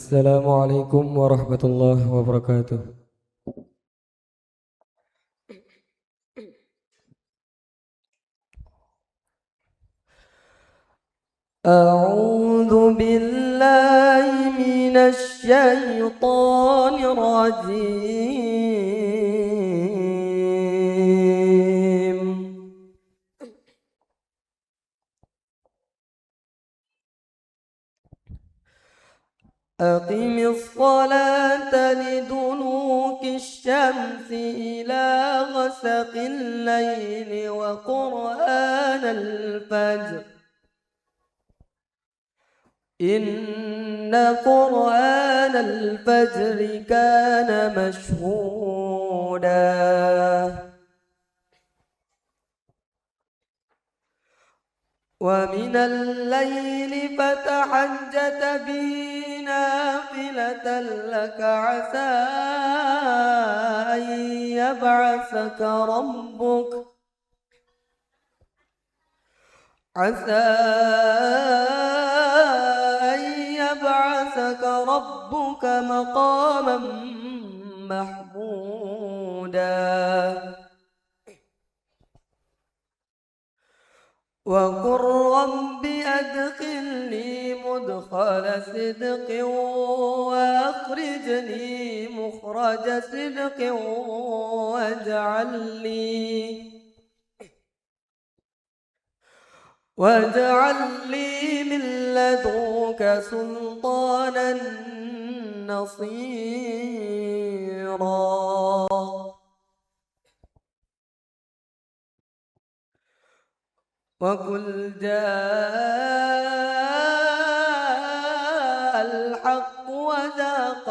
Assalamualaikum warahmatullahi wabarakatuh. A'udzu billahi minasy syaithanir rajim. أقم الصلاة لدلوك الشمس إلى غسق الليل وقرآن الفجر إن قرآن الفجر كان مشهودا ومن الليل فتهجد به نافلة لك عسى أن يبعثك ربك مقاما محمودا وقل رب أدخلني مدخل صدق وأخرجني مخرج صدق واجعل لي من لدنك سلطانا نصيرا وقل جاء الحق وزهق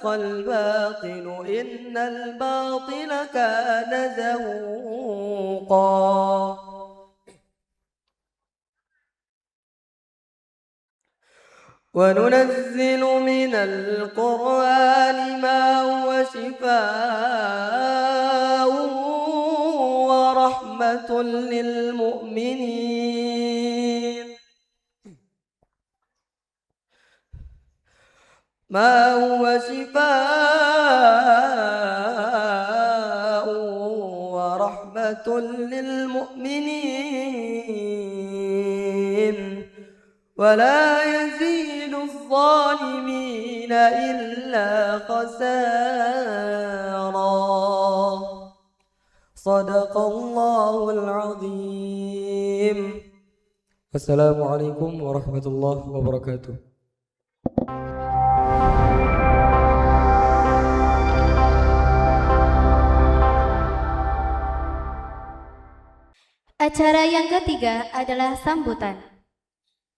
الباطل إن الباطل كان زهوقا وننزل من القرآن ما هو شفاء ورحمة للمؤمنين ولا يزيد الظالمين إلا خسارا صدق الله العظيم. Assalamualaikum warahmatullahi wabarakatuh. Acara yang ketiga adalah sambutan.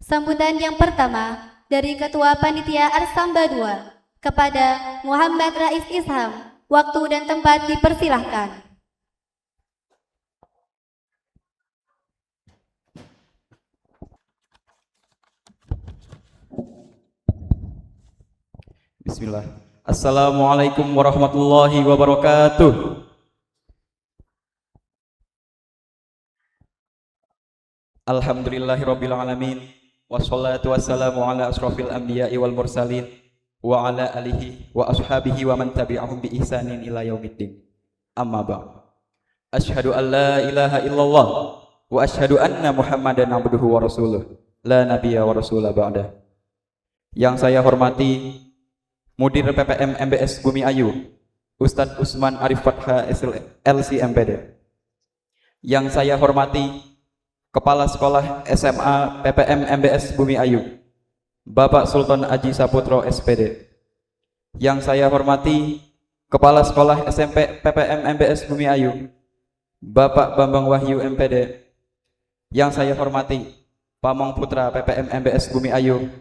Sambutan yang pertama dari Ketua Panitia Arsamba II kepada Muhammad Rais Isham. Waktu dan tempat dipersilahkan. Bismillah. Assalamualaikum warahmatullahi wabarakatuh. Alhamdulillahirabbil alamin. Wassalatu wassalamu ala asrofil anbiya'i wal mursalin wa ala alihi wa ashabihi wa man tabi'ahum bi ihsanin ila yaumiddin. Amma ba'd. Asyhadu an la ilaha illallah wa asyhadu anna Muhammadan abduhu wa rasuluh. La nabiyya wa rasula ba'da. Yang saya hormati Mudir PPM MBS Bumi Ayu, Ustadz Usman Arif Fatha LC MPD. Yang saya hormati Kepala Sekolah SMA PPM MBS Bumi Ayu, Bapak Sultan Aji Saputro SPD. Yang saya hormati Kepala Sekolah SMP PPM MBS Bumi Ayu, Bapak Bambang Wahyu MPD. Yang saya hormati Pamong Putra PPM MBS Bumi Ayu,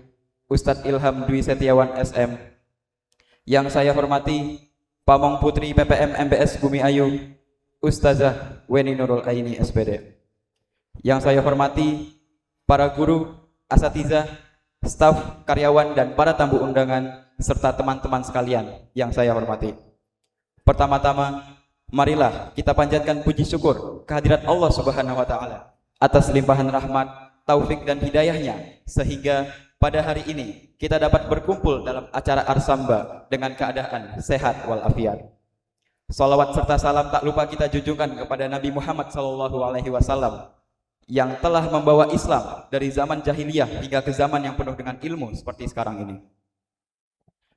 Ustadz Ilham Dwi Setiawan SM. Yang saya hormati Pamong Putri PPM MBS Bumi Ayu, Ustazah Weni Nurul Aini SPD. Yang saya hormati para guru, asatizah, staf, karyawan, dan para tamu undangan serta teman-teman sekalian yang saya hormati. Pertama-tama, marilah kita panjatkan puji syukur kehadirat Allah Subhanahu wa taala atas limpahan rahmat, taufik dan hidayahnya sehingga pada hari ini kita dapat berkumpul dalam acara Arsamba dengan keadaan sehat walafiat. Salawat serta salam tak lupa kita junjungkan kepada Nabi Muhammad SAW yang telah membawa Islam dari zaman jahiliyah hingga ke zaman yang penuh dengan ilmu seperti sekarang ini.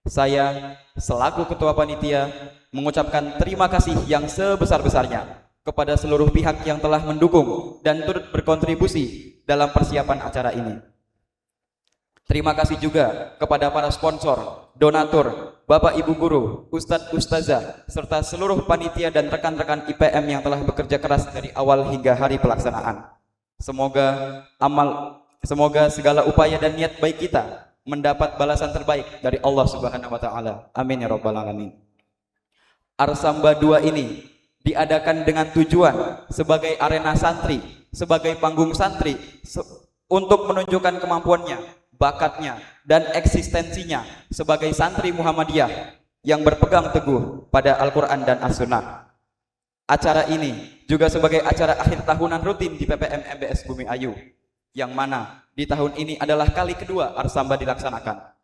Saya selaku ketua panitia mengucapkan terima kasih yang sebesar-besarnya kepada seluruh pihak yang telah mendukung dan turut berkontribusi dalam persiapan acara ini. Terima kasih juga kepada para sponsor, donatur, Bapak Ibu guru, Ustadz Ustazah, serta seluruh panitia dan rekan-rekan IPM yang telah bekerja keras dari awal hingga hari pelaksanaan. Semoga segala upaya dan niat baik kita mendapat balasan terbaik dari Allah Subhanahu wa taala. Amin ya rabbal alamin. Arsamba 2 ini diadakan dengan tujuan sebagai arena santri, sebagai panggung santri untuk menunjukkan kemampuannya, bakatnya dan eksistensinya sebagai santri Muhammadiyah yang berpegang teguh pada Al-Qur'an dan As-Sunnah. Acara ini juga sebagai acara akhir tahunan rutin di PPM MBS Bumi Ayu, yang mana di tahun ini adalah kali kedua Arsamba dilaksanakan.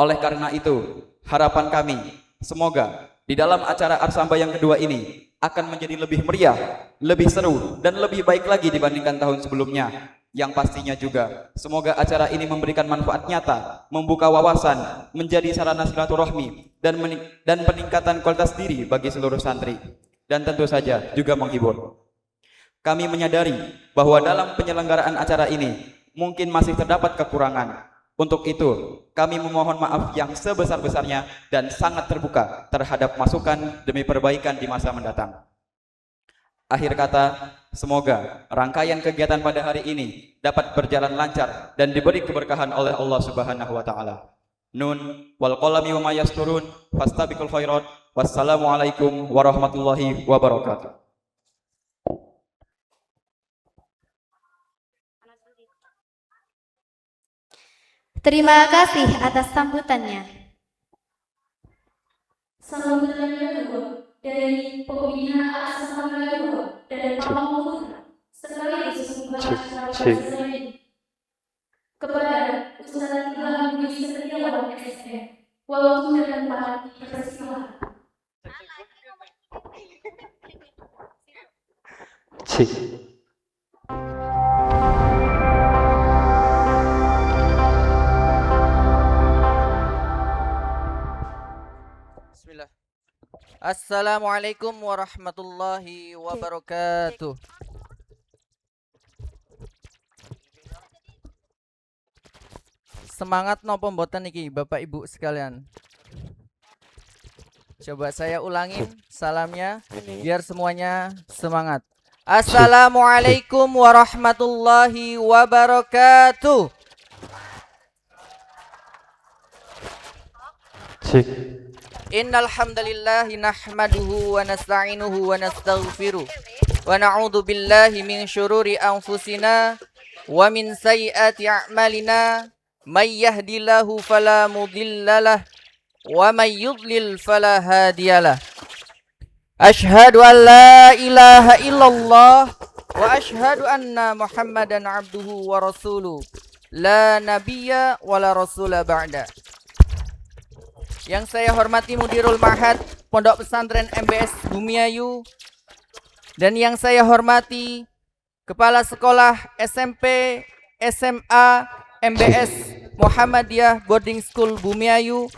Oleh karena itu, harapan kami semoga di dalam acara Arsamba yang kedua ini akan menjadi lebih meriah, lebih seru, dan lebih baik lagi dibandingkan tahun sebelumnya. Yang pastinya juga, semoga acara ini memberikan manfaat nyata, membuka wawasan, menjadi sarana silaturahmi, dan peningkatan kualitas diri bagi seluruh santri. Dan tentu saja juga menghibur. Kami menyadari bahwa dalam penyelenggaraan acara ini mungkin masih terdapat kekurangan. Untuk itu, kami memohon maaf yang sebesar-besarnya dan sangat terbuka terhadap masukan demi perbaikan di masa mendatang. Akhir kata, semoga rangkaian kegiatan pada hari ini dapat berjalan lancar dan diberi keberkahan oleh Allah Subhanahu wa taala. Nun wal qalami wa ma yasturun fastabiqul khairat. Wassalamualaikum warahmatullahi wabarakatuh. Terima kasih atas sambutannya. Sambutan yang kedua dari pembina Arsamba 2 dan Pamong Putra sekaligus membuka acara ini kepada Ustaz Ilham Budi Setiawan SSN. Waktu dan tempat dipersilakan. Cik. Bismillah. Assalamualaikum warahmatullahi wabarakatuh. Semangat nopo mboten niki Bapak Ibu sekalian. Coba saya ulangin salamnya biar semuanya semangat. Assalamualaikum warahmatullahi wabarakatuh. Cik. Innal hamdalillah nahmaduhu wa nasta'inuhu wa nastaghfiruh wa na'udzu billahi min syururi anfusina wa min sayyiati a'malina may yahdihillahu fala mudhillalah wa may yudlil fala hadiyalah. Asyhadu an la ilaha illallah wa asyhadu anna Muhammadan abduhu wa rasuluh la nabiyya wa la rasula ba'da. Yang saya hormati Mudirul Ma'had Pondok Pesantren MBS Bumi Ayu, dan yang saya hormati Kepala Sekolah SMP, SMA, MBS Muhammadiyah Boarding School Bumi Ayu,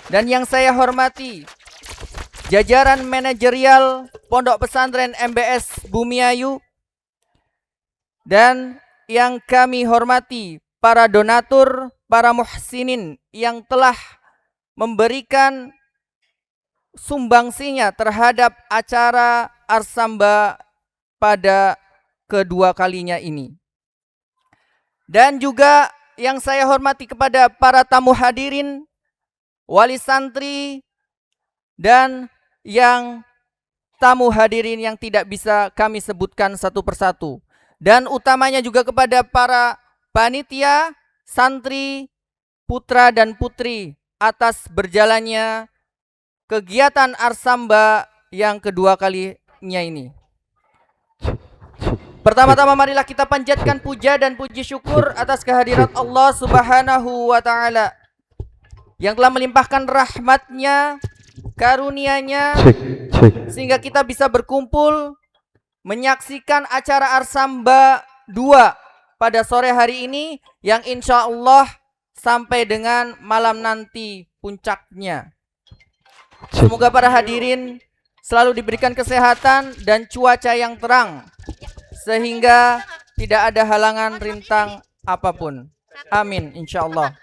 dan yang saya hormati jajaran manajerial Pondok Pesantren MBS Bumi Ayu, dan yang kami hormati para donatur, para muhsinin yang telah memberikan sumbangsinya terhadap acara Arsamba pada kedua kalinya ini. Dan juga yang saya hormati kepada para tamu hadirin, wali santri, dan yang tamu hadirin yang tidak bisa kami sebutkan satu persatu. Dan utamanya juga kepada para panitia, santri, putra dan putri atas berjalannya kegiatan Arsamba yang kedua kalinya ini. Pertama-tama marilah kita panjatkan puja dan puji syukur atas kehadirat Allah Subhanahu wa Ta'ala yang telah melimpahkan rahmatnya, karunia-Nya, sehingga kita bisa berkumpul menyaksikan acara Arsamba 2 pada sore hari ini yang insya Allah sampai dengan malam nanti puncaknya. Semoga para hadirin selalu diberikan kesehatan dan cuaca yang terang sehingga tidak ada halangan rintang apapun. Amin insya Allah.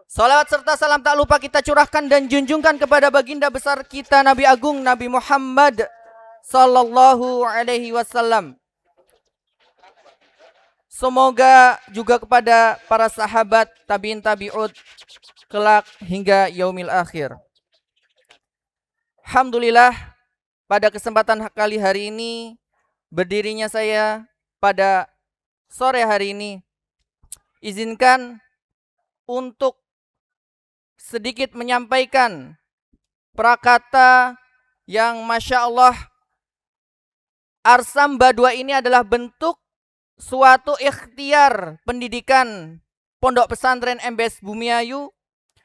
Salawat serta salam tak lupa kita curahkan dan junjungkan kepada baginda besar kita Nabi Agung Nabi Muhammad sallallahu alaihi wasallam. Semoga juga kepada para sahabat tabi'in tabi'ud kelak hingga yaumil akhir. Alhamdulillah pada kesempatan kali hari ini berdirinya saya pada sore hari ini, izinkan untuk sedikit menyampaikan prakata yang Masya Allah Arsamba 2 ini adalah bentuk suatu ikhtiar pendidikan Pondok Pesantren MBS Bumiayu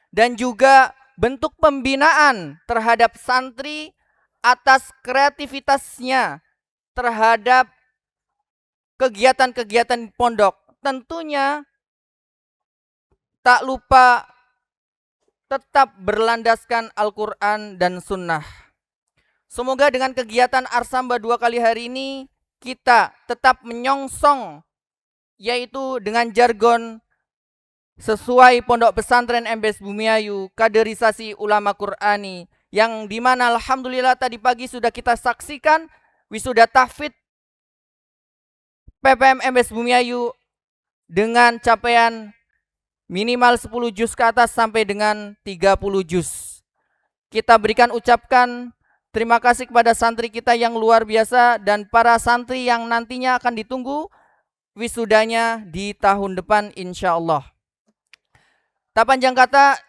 dan juga bentuk pembinaan terhadap santri atas kreativitasnya terhadap kegiatan-kegiatan pondok. Tentunya tak lupa tetap berlandaskan Al-Quran dan Sunnah. Semoga dengan kegiatan Arsamba 2 kali hari ini kita tetap menyongsong, yaitu dengan jargon sesuai Pondok Pesantren MBS Bumiayu, kaderisasi ulama Qur'ani, yang dimana alhamdulillah tadi pagi sudah kita saksikan wisuda tahfidz PPM MBS Bumiayu dengan capaian minimal 10 juz ke atas sampai dengan 30 juz. Kita ucapkan terima kasih kepada santri kita yang luar biasa dan para santri yang nantinya akan ditunggu wisudanya di tahun depan insya Allah. Tak panjang kata,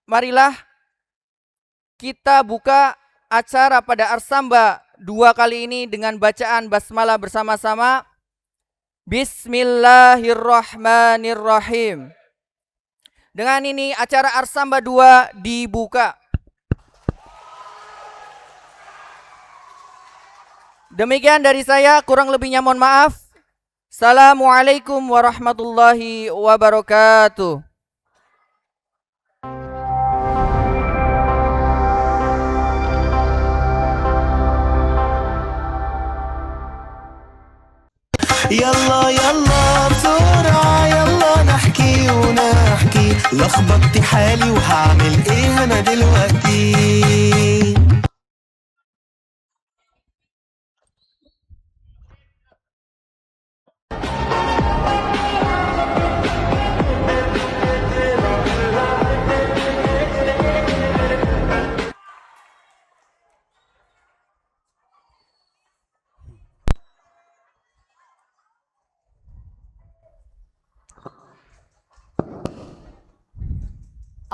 marilah kita buka acara pada Arsamba 2 kali ini dengan bacaan basmalah bersama-sama. Bismillahirrahmanirrahim. Dengan ini acara Arsamba 2 dibuka. Demikian dari saya, kurang lebihnya mohon maaf. Assalamualaikum warahmatullahi wabarakatuh. يلا يلا بسرعة يلا نحكي ونحكي لخبطت حالي وهعمل ايه انا دلوقتي.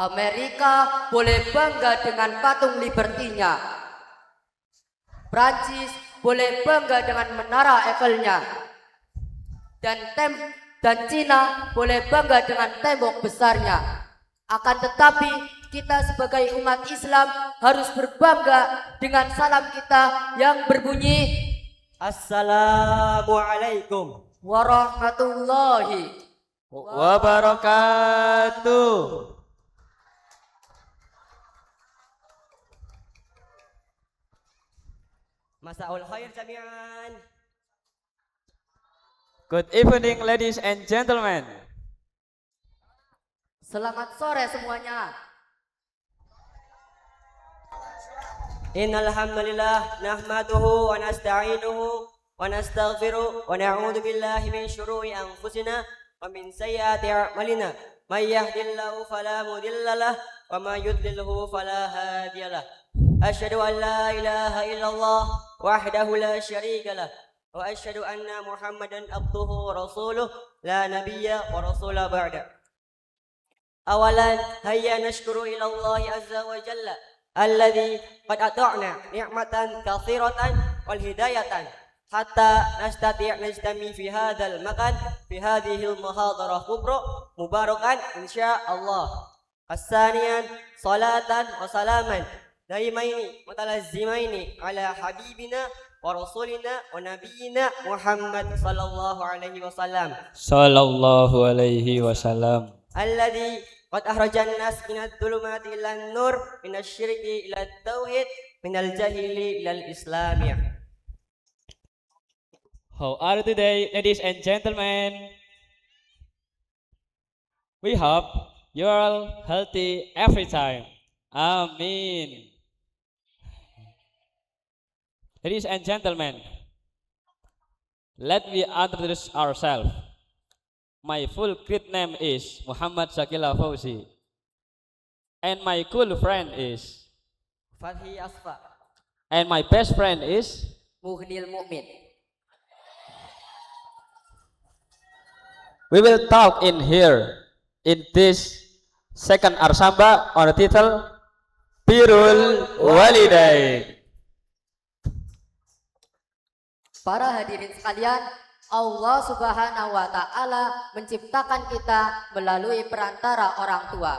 Amerika boleh bangga dengan patung Liberty-nya. Prancis boleh bangga dengan menara Eiffel-nya. Dan Cina boleh bangga dengan tembok besarnya. Akan tetapi kita sebagai umat Islam harus berbangga dengan salam kita yang berbunyi Assalamualaikum warahmatullahi wabarakatuh. Masaul khair jami'an. Good evening ladies and gentlemen. Selamat sore semuanya. Innal hamdalillah nahmaduhu wa nasta'inuhu wa nastaghfiruh wa na'udzu billahi min syururi anfusina wa min sayyiati a'malina. May yahdihillahu fala mudilla lahu wa may yudlilhu fala hadiyalah. Asyhadu an la ilaha illallah wahdahu la syarika lah wa asyhadu anna Muhammadan abduhu wa rasuluh la nabiyya wa rasula ba'da. Awalan hayya nashkuru ila Allah azza wa jalla الذي قد أطعنا نعمة كثيرة والهداية حتى نستطيع نجتمع في هذا المكان في هذه المحاضرة الكبرى مباركا إن شاء الله. الثانيا صلاة وسلاما دائمين متلازمين على حبيبنا ورسولنا ونبينا محمد صلى الله عليه وسلم Sallallahu alaihi wasallam. الذي قد أخرج الناس من الظلمات إلى النور من الشرك إلى التوحيد من الجاهل إلى الإسلام. How are you today, ladies and gentlemen? We hope you are all healthy every time. Amin. Ladies and gentlemen, let me introduce ourselves. My full Greek name is Muhammad Shakila Fauzi, and my cool friend is, Fathi Asfa. and my best friend is, Muhnil Mukmin. we will talk in here in this second Arsamba on the title Birrul Walidain. Para hadirin sekalian, Allah Subhanahu wa Ta'ala menciptakan kita melalui perantara orang tua.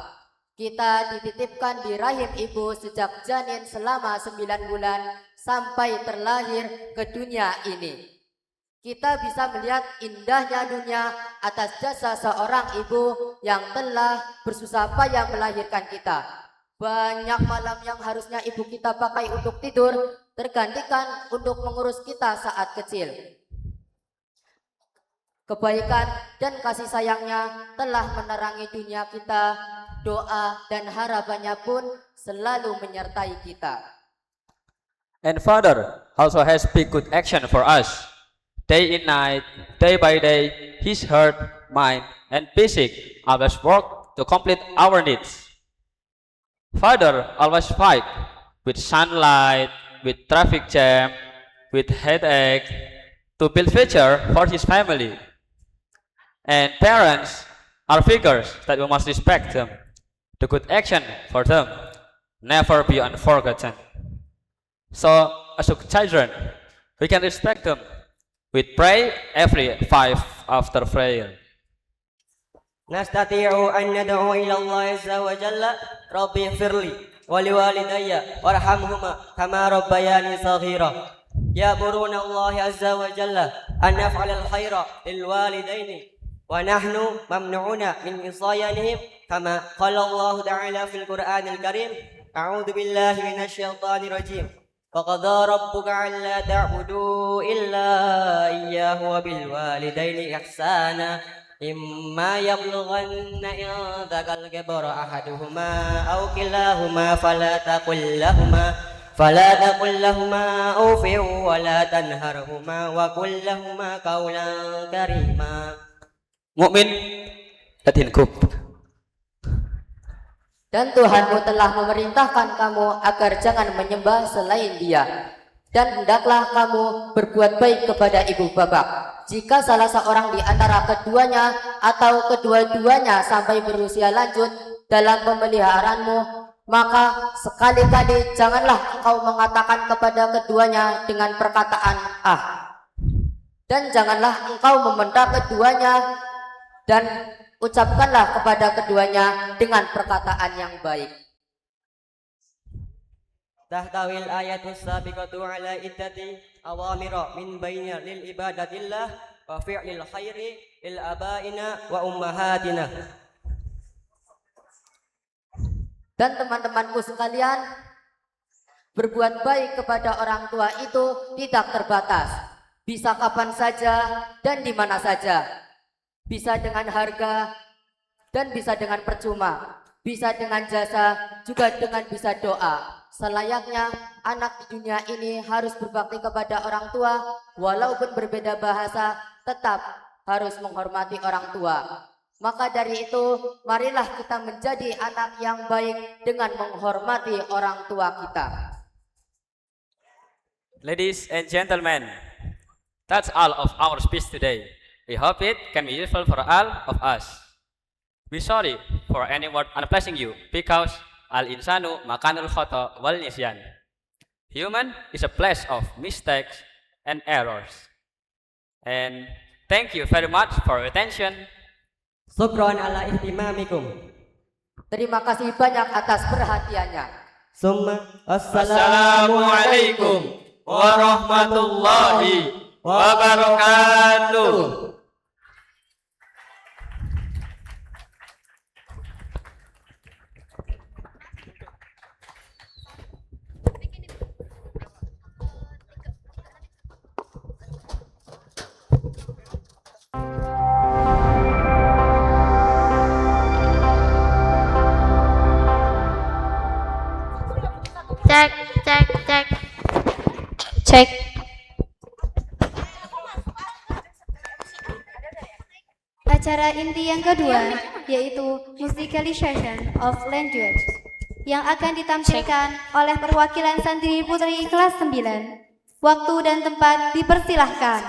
Kita dititipkan di rahim ibu sejak janin selama 9 bulan sampai terlahir ke dunia ini. Kita bisa melihat indahnya dunia atas jasa seorang ibu yang telah bersusah payah melahirkan kita. Banyak malam yang harusnya ibu kita pakai untuk tidur tergantikan untuk mengurus kita saat kecil. Kebaikan dan kasih sayangnya telah menerangi dunia kita. Doa dan harapannya pun selalu menyertai kita. And Father also has big good action for us. Day and night, day by day, his heart, mind, and physic always work to complete our needs. Father always fight with sunlight, with traffic jam, with headache, to build future for his family. And parents are figures that we must respect them. The good action for them never be unforgotten. So as children, we can respect them. We pray every 5 after prayer. نستطيع أن ندعو إلى الله عز وجل ربي اغفر لي ولوالدي وارحمهما كما ربياني صغيرا. يأمرون الله عز وجل أن نفعل الخير للوالدين ونحن ممنوعون من عصيانهم كما قال الله تعالى في القرآن الكريم أعوذ بالله من الشيطان الرجيم وقضى ربك ألا تعبدوا إلا إياه وبالوالدين إحسانا إما يبلغن عندك الكبر أحدهما أو كلاهما فلا تقل لهما أوف ولا تنهرهما وقل لهما قولا كريما. Mukmin Latin Group. Dan Tuhanmu telah memerintahkan kamu agar jangan menyembah selain Dia. Dan hendaklah kamu berbuat baik kepada ibu bapak. Jika salah seorang di antara keduanya atau kedua-duanya sampai berusia lanjut dalam pemeliharaanmu, maka sekali-kali janganlah engkau mengatakan kepada keduanya dengan perkataan ah. Dan janganlah engkau membentak keduanya dan ucapkanlah kepada keduanya dengan perkataan yang baik. Tahtawil ayatus sabiqatu ala iddati awamira min baina lil ibadatillah wa fi'lil khairi lil abaina wa ummahatina. Dan teman-temanku sekalian, berbuat baik kepada orang tua itu tidak terbatas. Bisa kapan saja dan di mana saja. Bisa dengan harga dan bisa dengan percuma. Bisa dengan jasa, juga dengan bisa doa. Selayaknya anak di dunia ini harus berbakti kepada orang tua, walaupun berbeda bahasa, tetap harus menghormati orang tua. Maka dari itu, marilah kita menjadi anak yang baik dengan menghormati orang tua kita. Ladies and gentlemen, that's all of our speech today. We hope it can be useful for all of us. We're sorry for any word unpleasing you, because al-insanu makanul khata wal nisyan. Human is a place of mistakes and errors. And thank you very much for your attention. Syukron ala ihtimamikum. Terima kasih banyak atas perhatiannya. Summa Assalamualaikum warahmatullahi wabarakatuh. Cek. Acara inti yang kedua yaitu musicalization of language yang akan ditampilkan oleh perwakilan santri putri kelas 9. Waktu dan tempat dipersilahkan.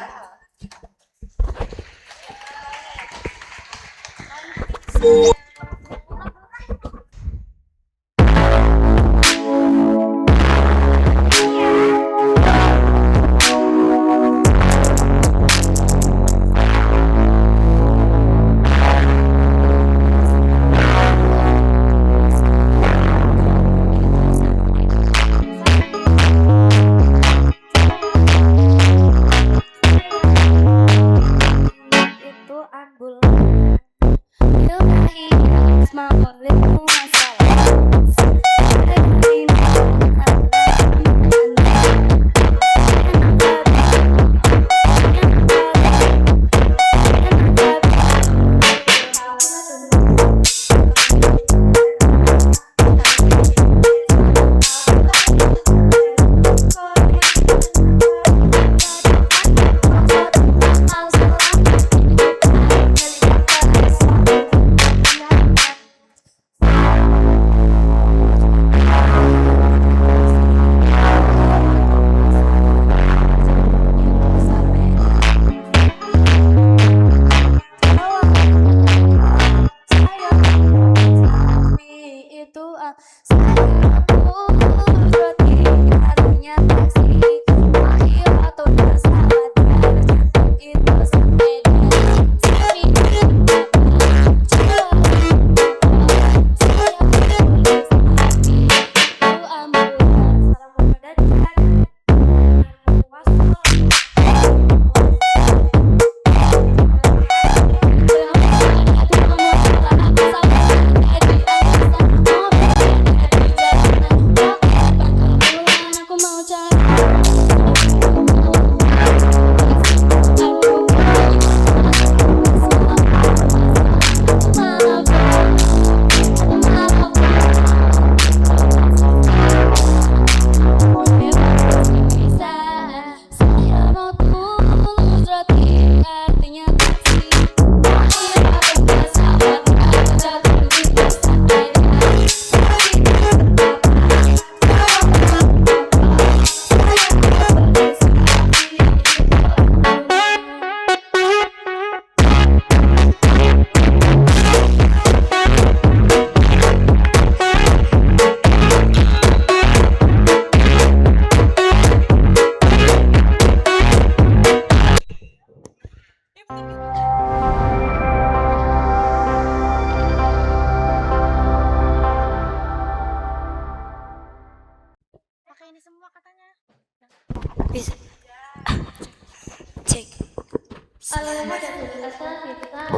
Al-Madatul Asafifah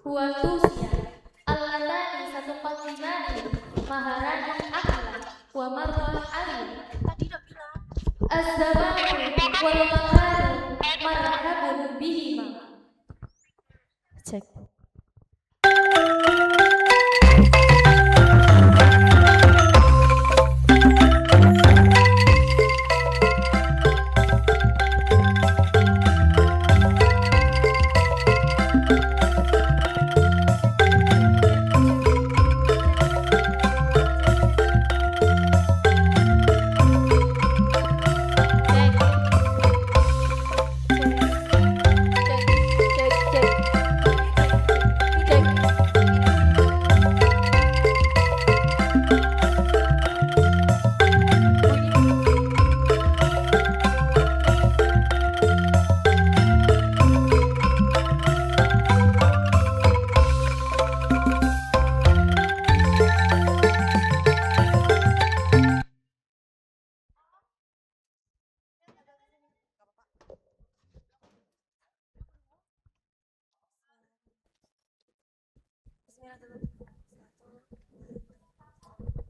Huwatusia Al-Latani satu qalbimani Maharani akhilah Wa marrah alim Az-zamanu wal makanu Marhabun bihima. Cek.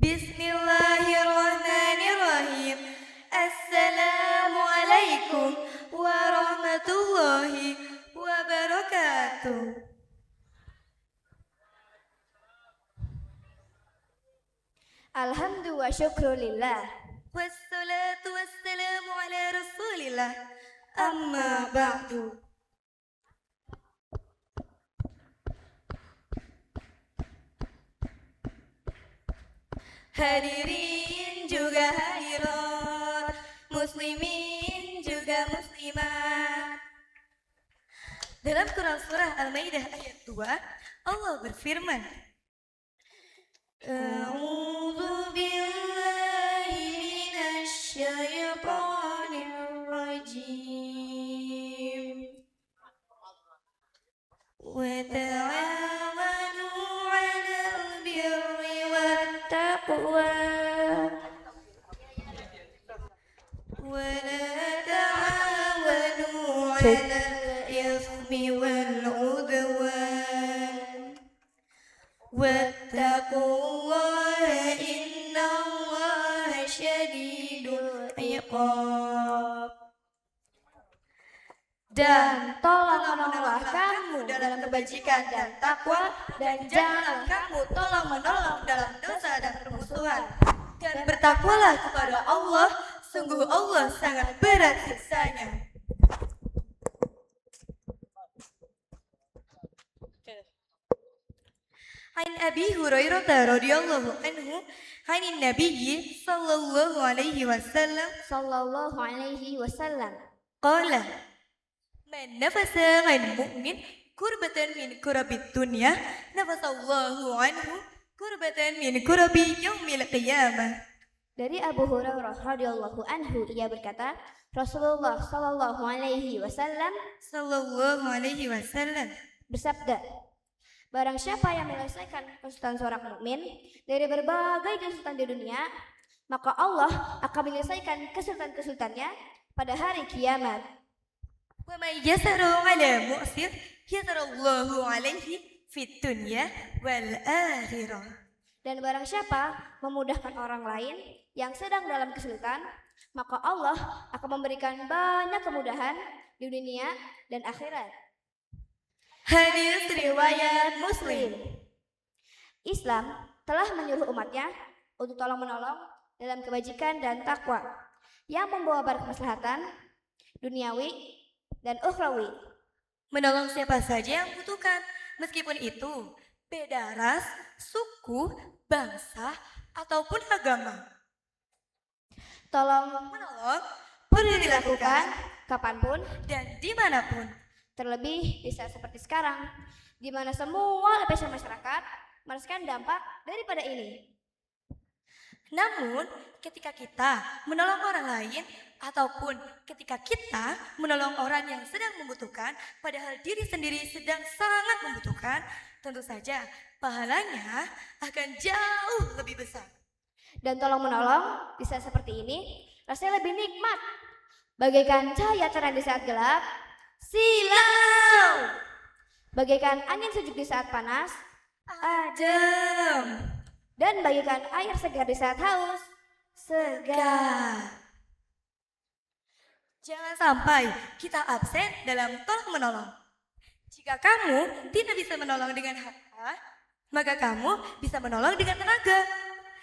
Bismillahirrahmanirrahim. Assalamualaikum warahmatullahi wabarakatuh. Alhamdulillah wa syukrulillah. Wassalatu wassalamu ala rasulillah. Amma ba'du. Hadirin juga hadirat, muslimin juga muslimat. Dalam Quran surah Al-Maidah ayat 2, Allah berfirman, A'udzu billahi minasy syaithanir rajim. Wa ta'awanu 'alal birri wat taqwa wa la ta'awanu 'alal ithmi wal 'udwan. Wattaqullaha innallaha syadidul iqab. Dan tolong-menolonglah kamu dalam kebajikan dan takwa, dan janganlah kamu tolong-menolong dalam dosa dan permusuhan. Dan bertakwalah kepada Allah, sungguh Allah sangat berat siksanya. An Abi Hurairah radhiyallahu anhu, anin Nabiyyi sallallahu alaihi wasallam, qala man nafasa an mu'min kurbatan min kurabid dunya nafasallahu anhu kurbatan min kurabi yaumil qiyamah. Dari Abu Hurairah radhiyallahu anhu, ia berkata, Rasulullah sallallahu alaihi wasallam bersabda, barang siapa yang menyelesaikan kesulitan seorang mukmin dari berbagai kesulitan di dunia, maka Allah akan menyelesaikan kesulitan-kesulitannya pada hari kiamat. Wa may yasaru ala mu'sir yasarallahu alaihi fid dunya wal akhirah. Dan barang siapa memudahkan orang lain yang sedang dalam kesulitan, maka Allah akan memberikan banyak kemudahan di dunia dan akhirat. Hadis riwayat Muslim. Islam telah menyuruh umatnya untuk tolong-menolong dalam kebajikan dan takwa yang membawa berkemaslahatan duniawi dan ukhrawi. Menolong siapa saja yang membutuhkan, meskipun itu beda ras, suku, bangsa, ataupun agama. Menolong perlu dilakukan kapanpun dan dimanapun. Terlebih di saat seperti sekarang, di mana semua lapisan masyarakat merasakan dampak daripada ini. Namun, ketika kita menolong orang lain, ataupun ketika kita menolong orang yang sedang membutuhkan, padahal diri sendiri sedang sangat membutuhkan, tentu saja pahalanya akan jauh lebih besar. Dan tolong menolong di saat seperti ini rasanya lebih nikmat, bagaikan cahaya terang di saat gelap, Silau, bagaikan angin sejuk di saat panas, adem, dan bagaikan air segar di saat haus, segar. Jangan sampai kita absen dalam tolong-menolong. Jika kamu tidak bisa menolong dengan harta, maka kamu bisa menolong dengan tenaga.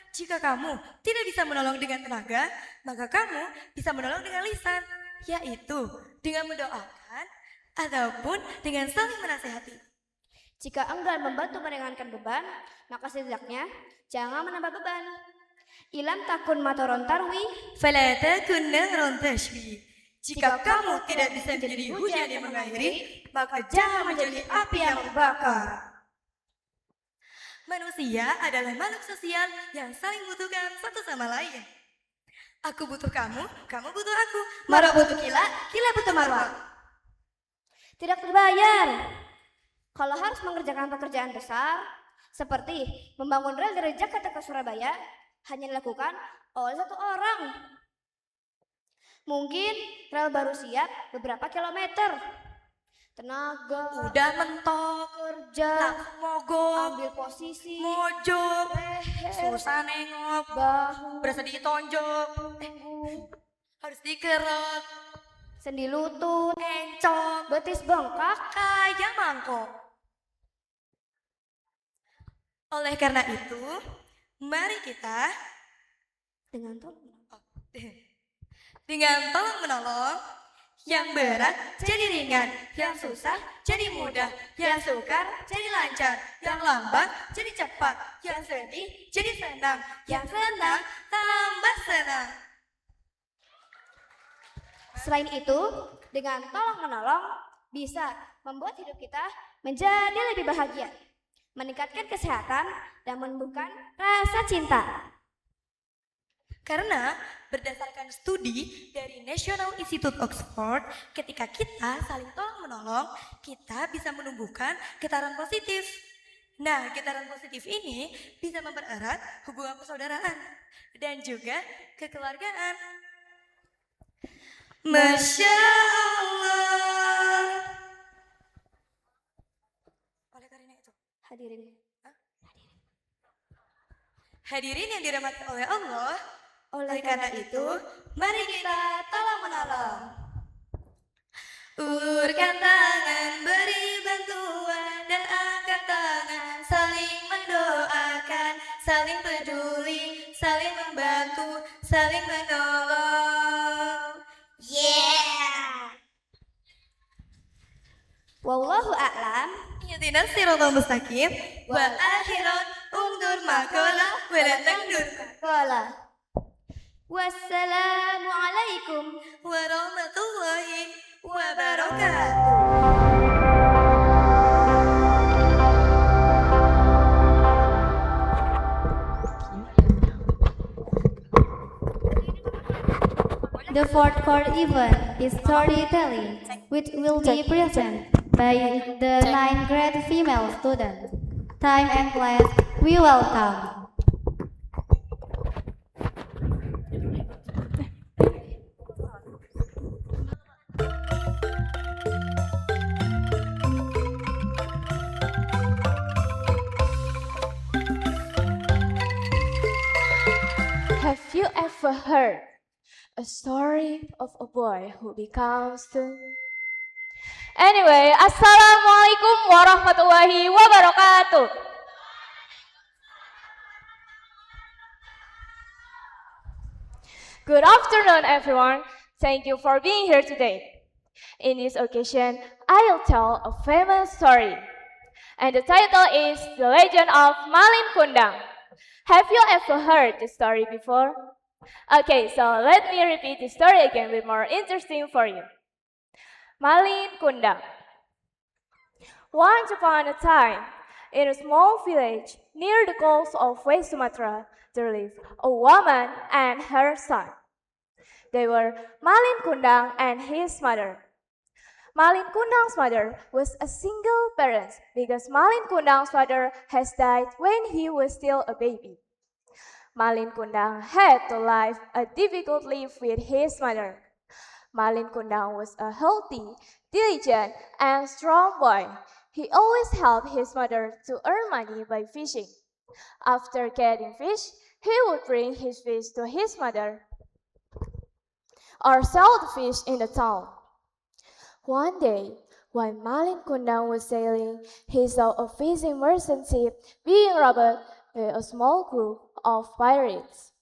Jika kamu tidak bisa menolong dengan tenaga, maka kamu bisa menolong dengan lisan, yaitu dengan mendoakan ataupun dengan saling menasehati. Jika enggan membantu meringankan beban, maka setidaknya jangan menambah beban. Ilam takun matoron tarwi, Fala takun nahron tashwi. Jika kamu tidak bisa menjadi hujan yang mengairi, maka jangan menjadi api yang membakar. Manusia adalah makhluk sosial yang saling membutuhkan satu sama lain. Aku butuh kamu, kamu butuh aku. Marwah butuh Kila, Kila butuh Marwah. tidak terbayar. Kalau harus mengerjakan pekerjaan besar, seperti membangun rel dari Jakarta ke Surabaya, hanya dilakukan oleh satu orang. Mungkin rel baru siap beberapa kilometer, tenaga, Udah mentok, kerja, langsung mogok, ambil posisi, mojok, leher, susah nengok, bahu, berasa ditonjok, punggung, harus dikerok, sendi lutut, encok, betis bengkak. kayak mangkok. Oleh karena itu, mari kita Dengan tolong. dengan tolong menolong, yang berat jadi ringan, yang susah jadi mudah, yang sukar jadi lancar, yang lambat jadi cepat, yang sedih jadi senang, yang senang tambah senang. Selain itu, dengan tolong menolong bisa membuat hidup kita menjadi lebih bahagia, meningkatkan kesehatan dan menumbuhkan rasa cinta. Karena berdasarkan studi dari National Institute Oxford, ketika kita saling tolong-menolong, kita bisa menumbuhkan getaran positif. Nah, getaran positif ini bisa mempererat hubungan persaudaraan dan juga kekeluargaan. Masya Allah. Oleh karena itu, hadirin yang dirahmati oleh Allah, oleh karena itu, mari kita tolong menolong. Ulurkan tangan, beri bantuan, dan angkat tangan, saling mendoakan, saling peduli, saling membantu, saling menolong. Yeah! Wallahu a'lam. Ihdinas siratal mustaqim, wa akhirat undur makola, wa la tangdur Qala. Wassalamualaikum. warahmatullahi wabarakatuh. The fourth core event is storytelling, which will be presented by the 9th grade female student. Time and place, we welcome. Have you ever heard a story of a boy who becomes the... Anyway, Assalamualaikum warahmatullahi wabarakatuh. Good afternoon, everyone. Thank you for being here today. In this occasion, I'll tell a famous story. And the title is The Legend of Malin Kundang. Have you ever heard the story before? Okay, so let me repeat the story again with more interesting for you. Malin Kundang. Once upon a time, in a small village near the coast of West Sumatra, there lived a woman and her son. They were Malin Kundang and his mother. Malin Kundang's mother was a single parent because Malin Kundang's father has died when he was still a baby. Malin Kundang had to live a difficult life with his mother. Malin Kundang was a healthy, diligent, and strong boy. He always helped his mother to earn money by fishing. After getting fish, he would bring his fish to his mother or sell the fish in the town. One day, while Malin Kundang was sailing, he saw a fishing merchant ship being robbed by a small group of pirates.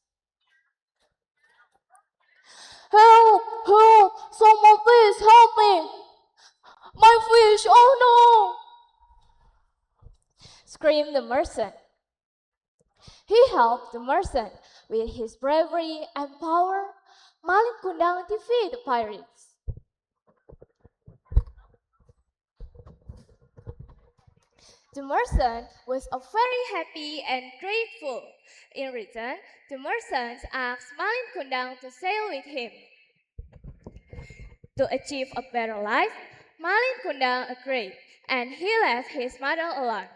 Help! Help! Someone please help me! My fish! Oh no! Screamed the merchant. He helped the merchant. With his bravery and power, Malin Kundang defeated the pirates. The merchant was very happy and grateful. In return, the merchant asked Malin Kundang to sail with him. To achieve a better life, Malin Kundang agreed, and he left his mother alone.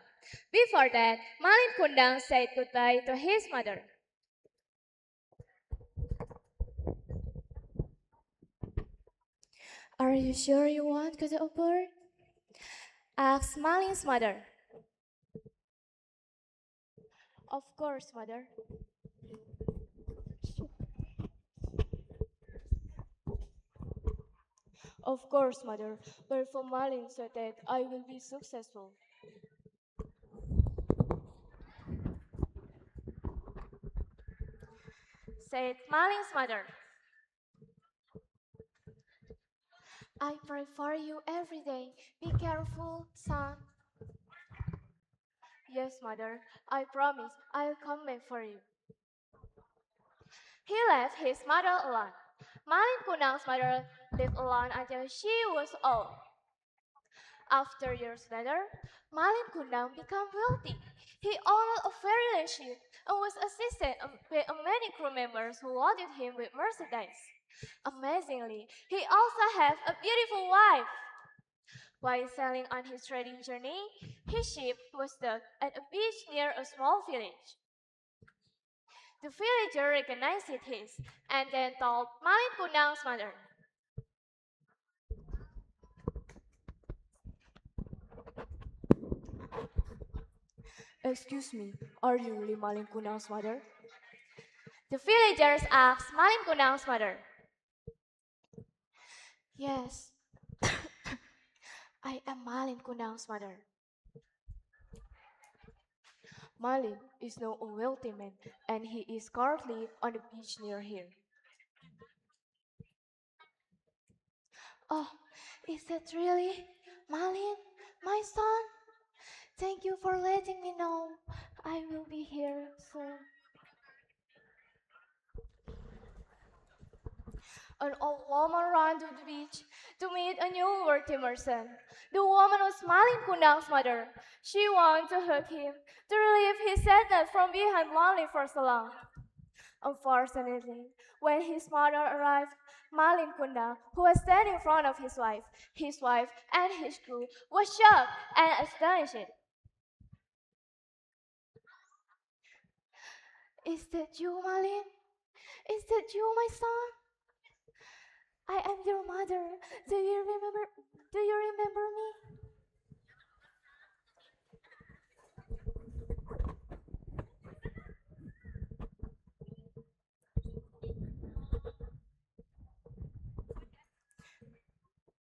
Before that, Malin Kundang said goodbye to his mother. Are you sure you want to go aboard? asked Malin's mother. Of course, mother. Of course, mother. But for Malin said that I will be successful. Said Malin's mother. I pray for you every day. Be careful, son. Yes, mother. I promise I'll come back for you. He left his mother alone. Malin Kundang's mother lived alone until she was old. After years later, Malin Kundang became wealthy. He owned a ferry ship and was assisted by many crew members who loaded him with merchandise. Amazingly, he also had a beautiful wife. While sailing on his trading journey, his ship was docked at a beach near a small village. The villager recognized it and then told Malin Kundang's mother. Excuse me, are you really Malin Kundang's mother? The villagers asked Malin Kundang's mother. Yes, I am Malin Kundang's mother. Malin is now a wealthy man and he is currently on the beach near here. Oh, is that really Malin, my son? Thank you for letting me know. I will be here soon. An old woman ran to the beach to meet a new worthy merchant. The woman was Malin Kundang's mother. She wanted to hug him to relieve his sadness from being lonely for so long. Unfortunately, when his mother arrived, Malin Kundang, who was standing in front of his wife and his crew, was shocked and astonished. Is that you, Malin? Is that you, my son? I am your mother. Do you remember me?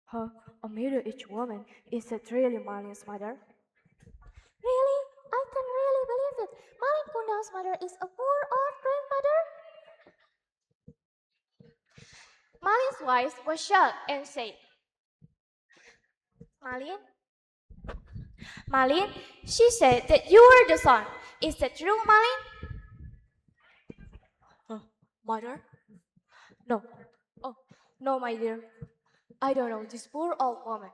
Huh? A middle-aged woman. Is that really Malin's mother? Really? I can really believe it. Malin Kundang's mother is a poor old grandmother. Malin's wife was shocked and said, Malin, she said that you were the son. Is that true, Malin? Mother? No. Oh, no, my dear. I don't know this poor old woman.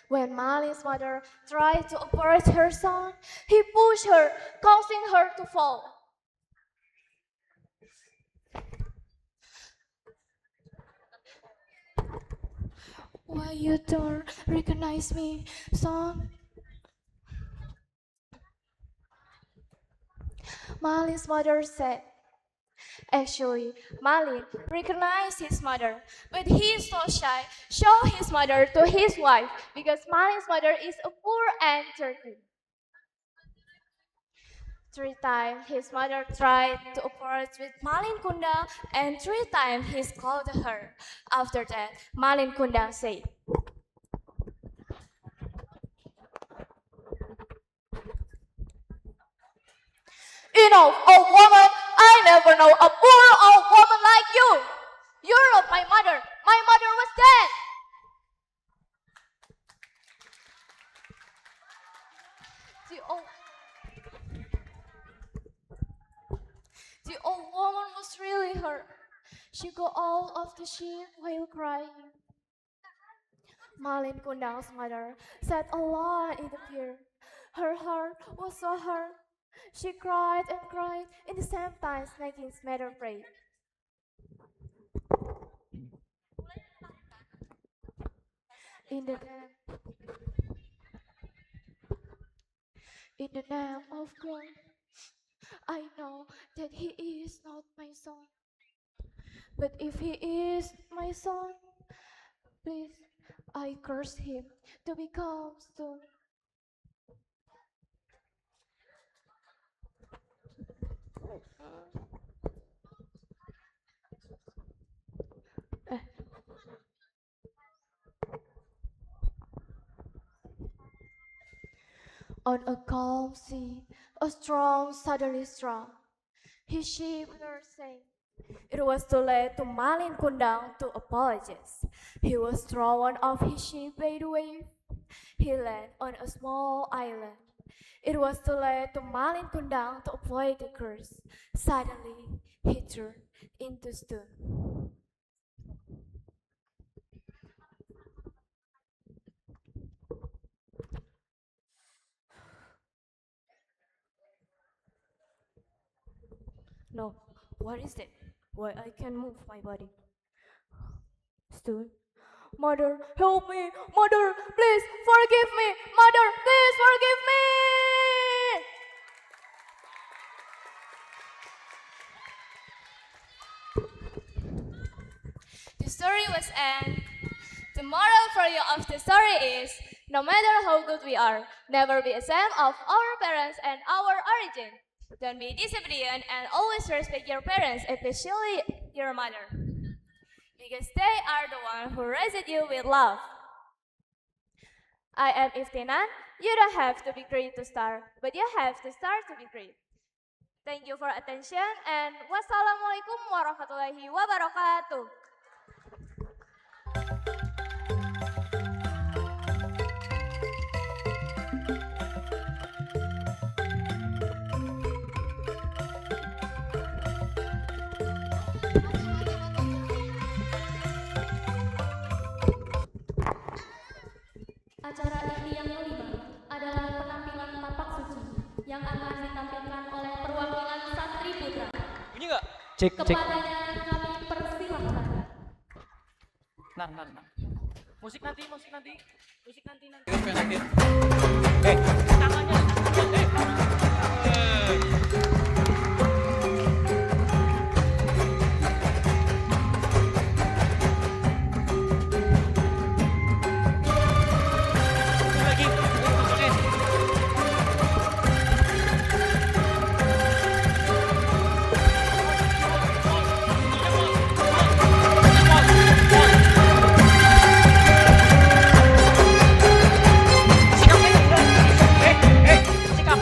When Malin's mother tried to operate her son, he pushed her, causing her to fall. Why you don't recognize me, son? Malin's mother said. Actually, Malin recognized his mother, but he is so shy to show his mother to his wife because Malin's mother is a poor and dirty. 3 times his mother tried to operate with Malin Kundang and 3 times he scolded her. After that, Malin Kundang said, Enough, old woman! I never know a poor old woman like you! You're not my mother! My mother was dead! The old woman was really hurt. She got out of the ship while crying. Malin Kundang's mother sat alone in the pier. Her heart was so hurt. She cried and cried in the same time, making his mother pray. In the name of God, I know that he is not my son. But if he is my son, please, I curse him to become stone. On a calm sea, a storm suddenly struck. His ship were sank. It was too late to Malin Kundang to apologize. He was thrown off his ship by the wave. He landed on a small island. It was too late to Malin Kundang to avoid the curse. Suddenly, he turned into stone. No, what is that? Why I can't move my body? Stone. Mother, help me! Mother, please forgive me! Mother, please forgive me! The story was end. The moral value of the story is, no matter how good we are, never be ashamed of our parents and our origin. Don't be disobedient and always respect your parents, especially your mother, because they are the one who raised you with love. I am Iftinan. You don't have to be great to start, but you have to start to be great. Thank you for attention and wassalamualaikum warahmatullahi wabarakatuh. Acara ini yang kelima adalah penampilan tapak suci yang akan ditampilkan oleh perwakilan Santri Putra. Bunyi nggak? Cek, cek. Kepadanya kami persilahkan. Nah. Musik nanti. Sikap.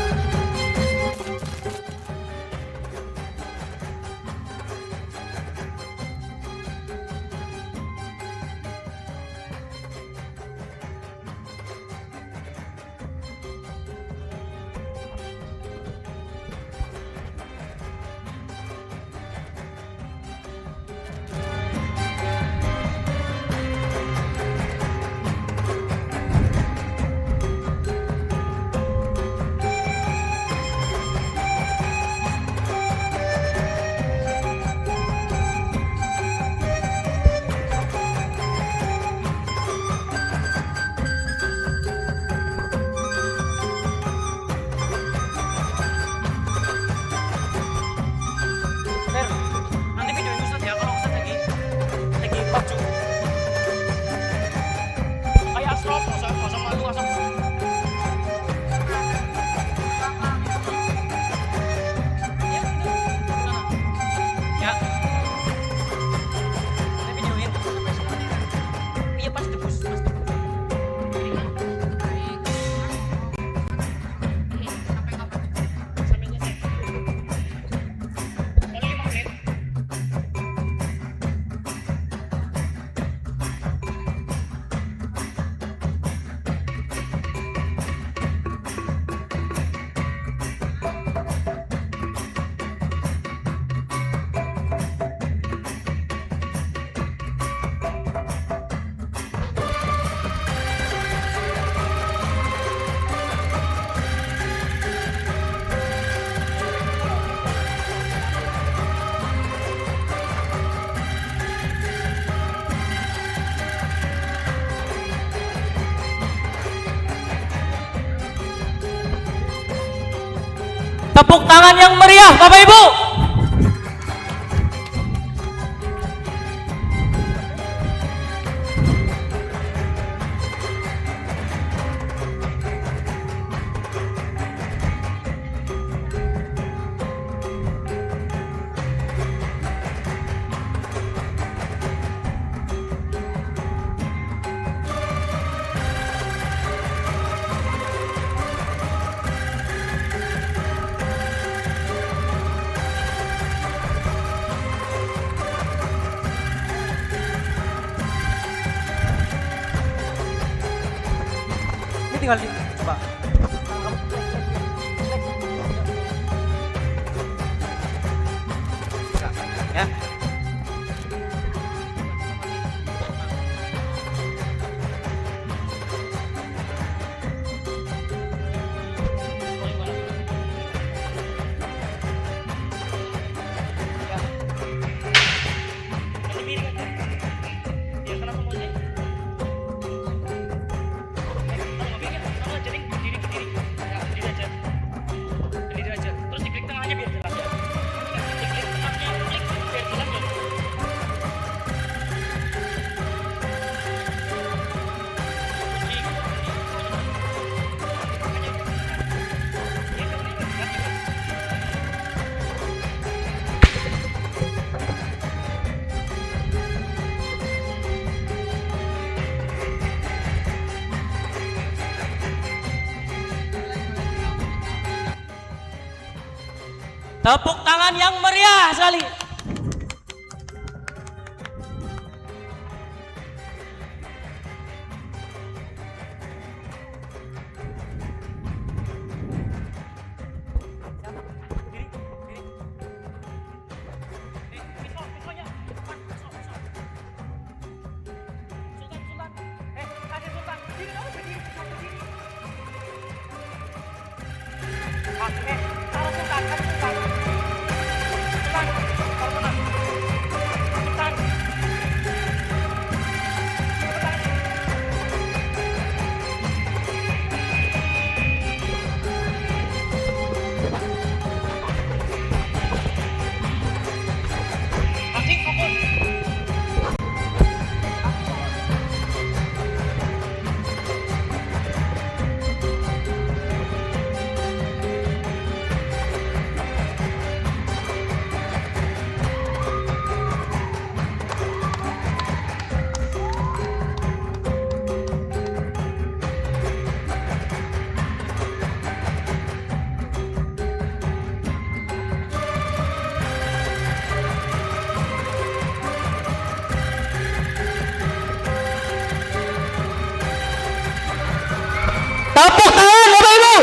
Tepuk tangan yang meriah Bapak Ibu. Ini tinggal di coba. Ya. Tepuk tangan yang meriah sekali. Tepuk tangan Bapak Ibu.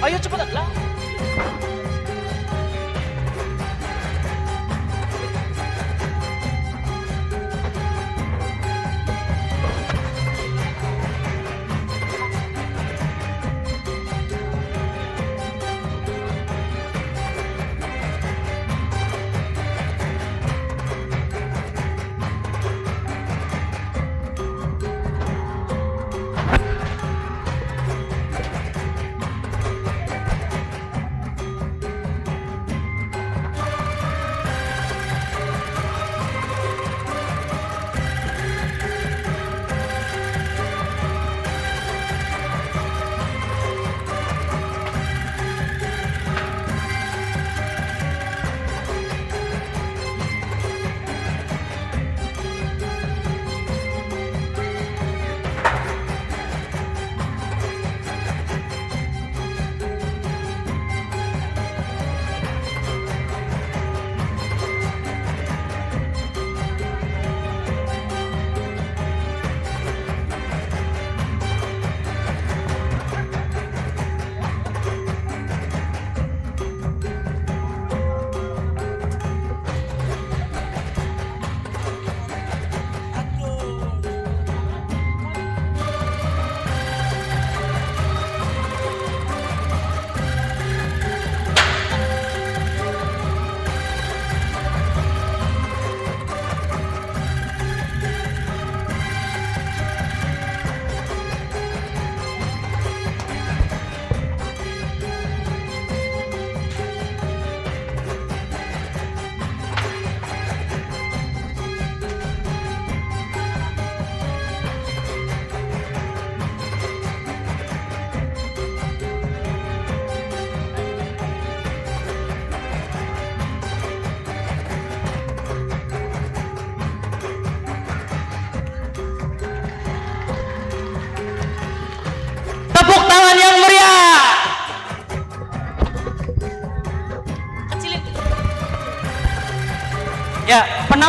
Ayo cepat lah.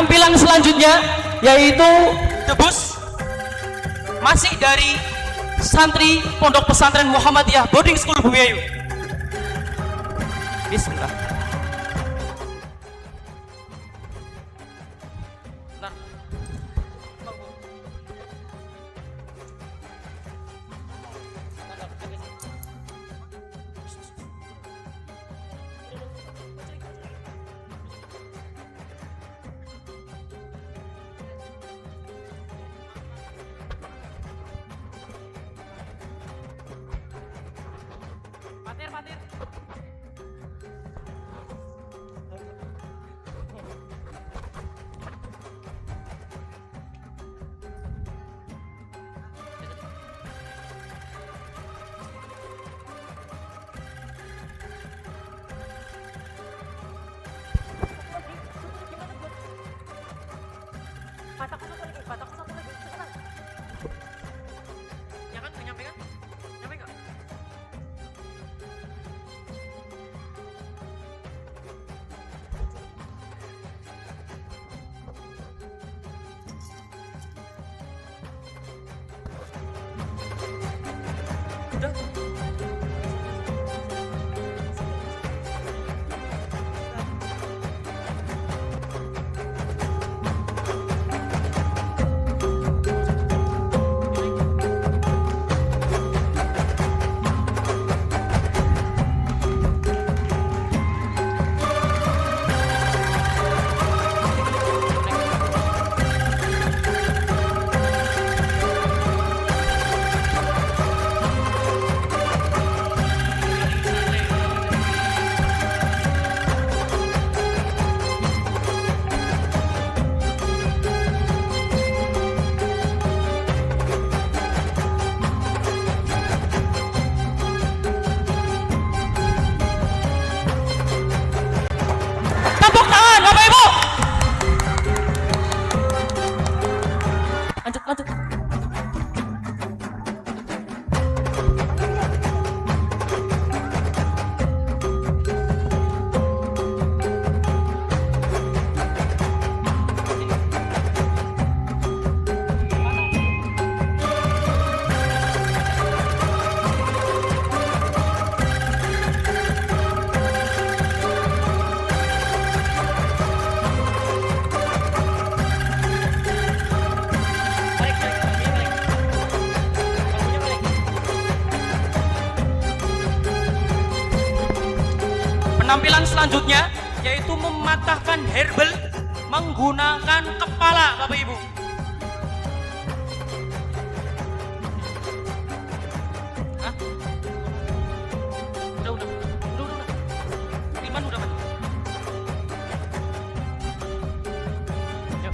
Penampilan selanjutnya yaitu debus masih dari santri Pondok Pesantren Muhammadiyah Boarding School Bumiayu. Bismillah. Patir. Patahku satu lagi. Cepetan. Ya kan? Nggak nyampe kan? Nyampe nggak? Udah. Tepuk tangan Bapak Ibu. Lanjut. Penampilan selanjutnya yaitu mematahkan herbal menggunakan kepala Bapak Ibu. Hah? Udah. Iman udah mati. Yuk.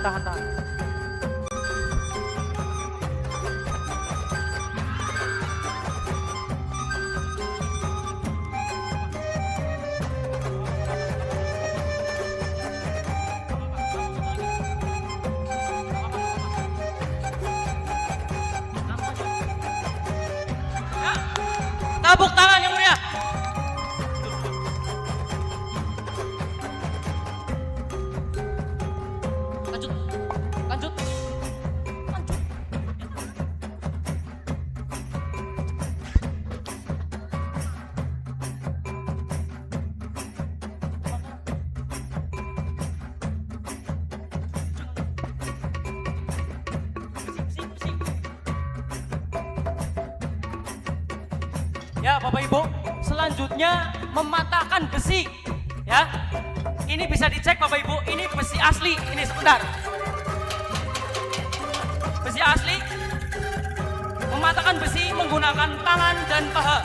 Tahan. Tepuk tangan yang mulia. Lanjut. Ya Bapak Ibu, selanjutnya mematahkan besi. Ya, ini bisa dicek Bapak Ibu, ini besi asli. Ini sebentar. Besi asli. Mematahkan besi menggunakan tangan dan paha.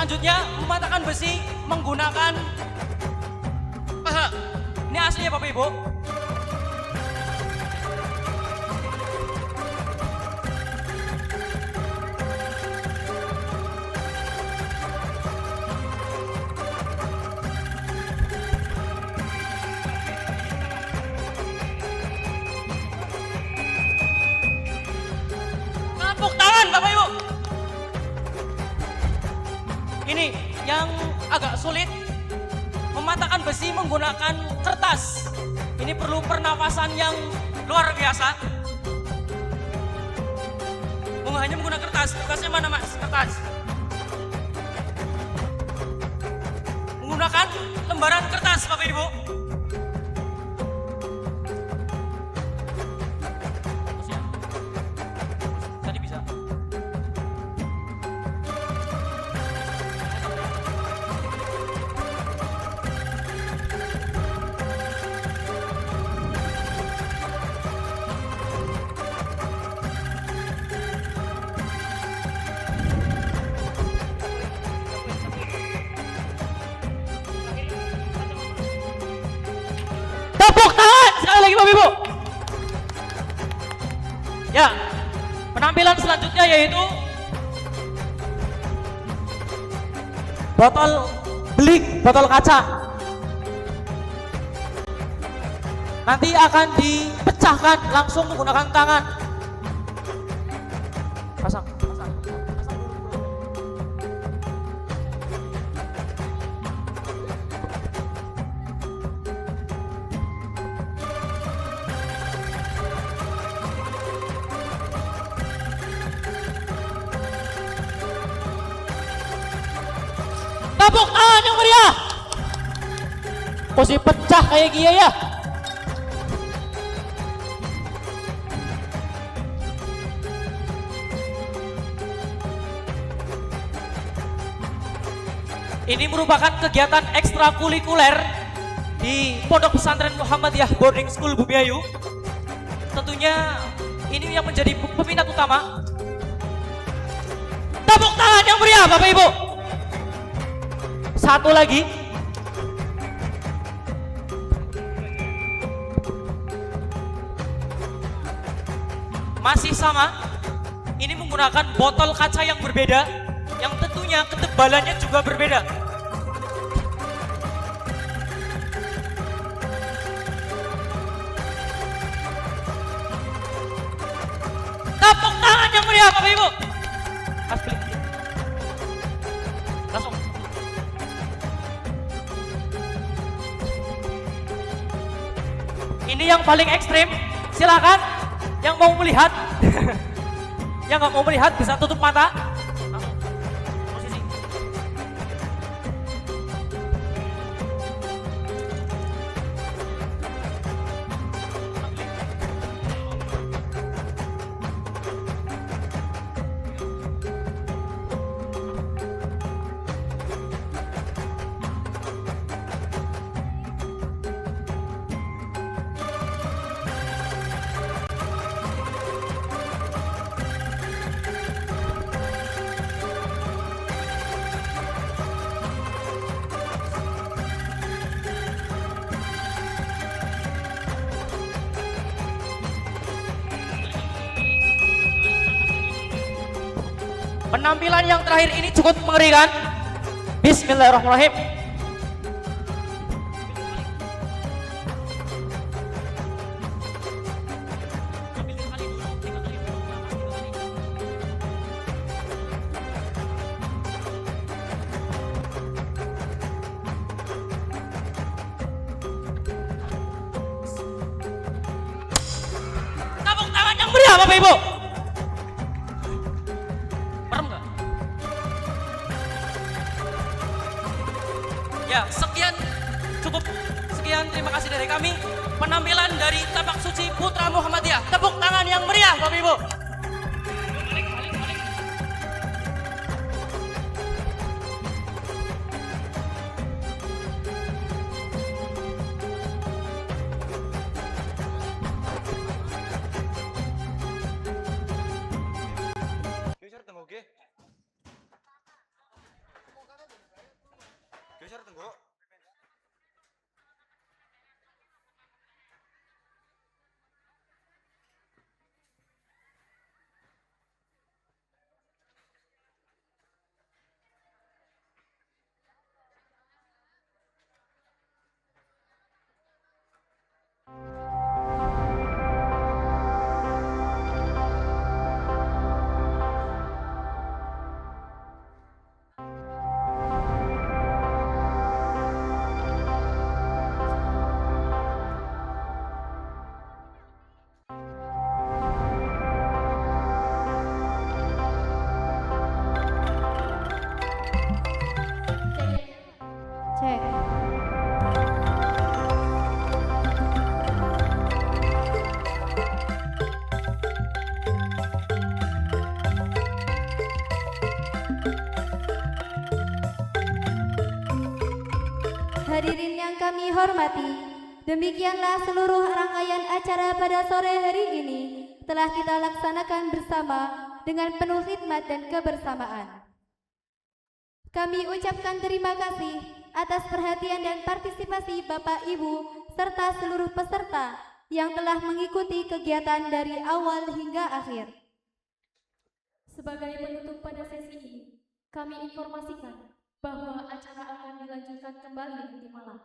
Selanjutnya mematahkan besi menggunakan paha. Ini asli ya Bapak Ibu. Tepuk tangan Bapak Ibu. Ini yang agak sulit, mematahkan besi menggunakan kertas. Ini perlu pernafasan yang luar biasa. Hanya menggunakan kertas. Kertasnya mana Mas? Kertas. Menggunakan lembaran kertas Bapak Ibu. Tadi bisa. Tepuk tangan sekali lagi Bapak Ibu. Ya, penampilan selanjutnya yaitu botol beling, botol kaca. Nanti akan dipecahkan langsung menggunakan tangan. Pasang. Tepuk tangan yang meriah. Posisi pecah kayak gini ya. Ini merupakan kegiatan ekstrakurikuler di Pondok Pesantren Muhammadiyah Boarding School Bumiayu. Tentunya ini yang menjadi peminat utama. Tepuk tangan yang meriah Bapak Ibu. Satu lagi. Masih sama. Ini menggunakan botol kaca yang berbeda, yang tentunya ketebalannya juga berbeda. Tepuk tangan yang meriah Bapak Ibu. Asli. Langsung. Ini yang paling ekstrim. Silakan yang mau melihat. Yang nggak mau melihat bisa tutup mata. Langsung. Posisi. Penampilan yang terakhir ini cukup mengerikan. Bismillahirrahmanirrahim. Tepuk tangan yang meriah Bapak Ibu. Ya, sekian terima kasih dari kami. Penampilan dari Tapak Suci Putra Muhammadiyah. Tepuk tangan yang meriah Bapak Ibu. hormati, demikianlah seluruh rangkaian acara pada sore hari ini telah kita laksanakan bersama dengan penuh khidmat dan kebersamaan. Kami ucapkan terima kasih atas perhatian dan partisipasi Bapak Ibu serta seluruh peserta yang telah mengikuti kegiatan dari awal hingga akhir. Sebagai penutup pada sesi ini, kami informasikan bahwa acara akan dilanjutkan kembali nanti malam,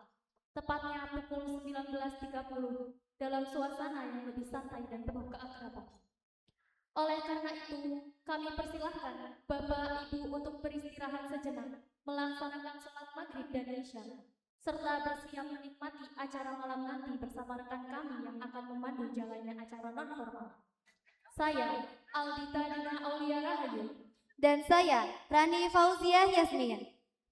tepatnya pukul 19.30 dalam suasana yang lebih santai dan penuh keakraban. Oleh karena itu, kami persilahkan Bapak Ibu untuk beristirahat sejenak, melaksanakan sholat maghrib dan isya, serta bersiap menikmati acara malam nanti bersama rekan kami yang akan memandu jalannya acara non-formal. Saya, Aldita Dina Aulia Rahayu, Dan saya, Rani Fauziah Yasmin,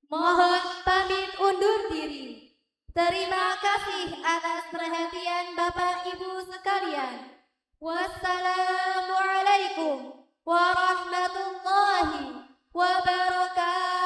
mohon pamit undur diri. Terima kasih atas perhatian Bapak Ibu sekalian. Wassalamualaikum warahmatullahi wabarakatuh.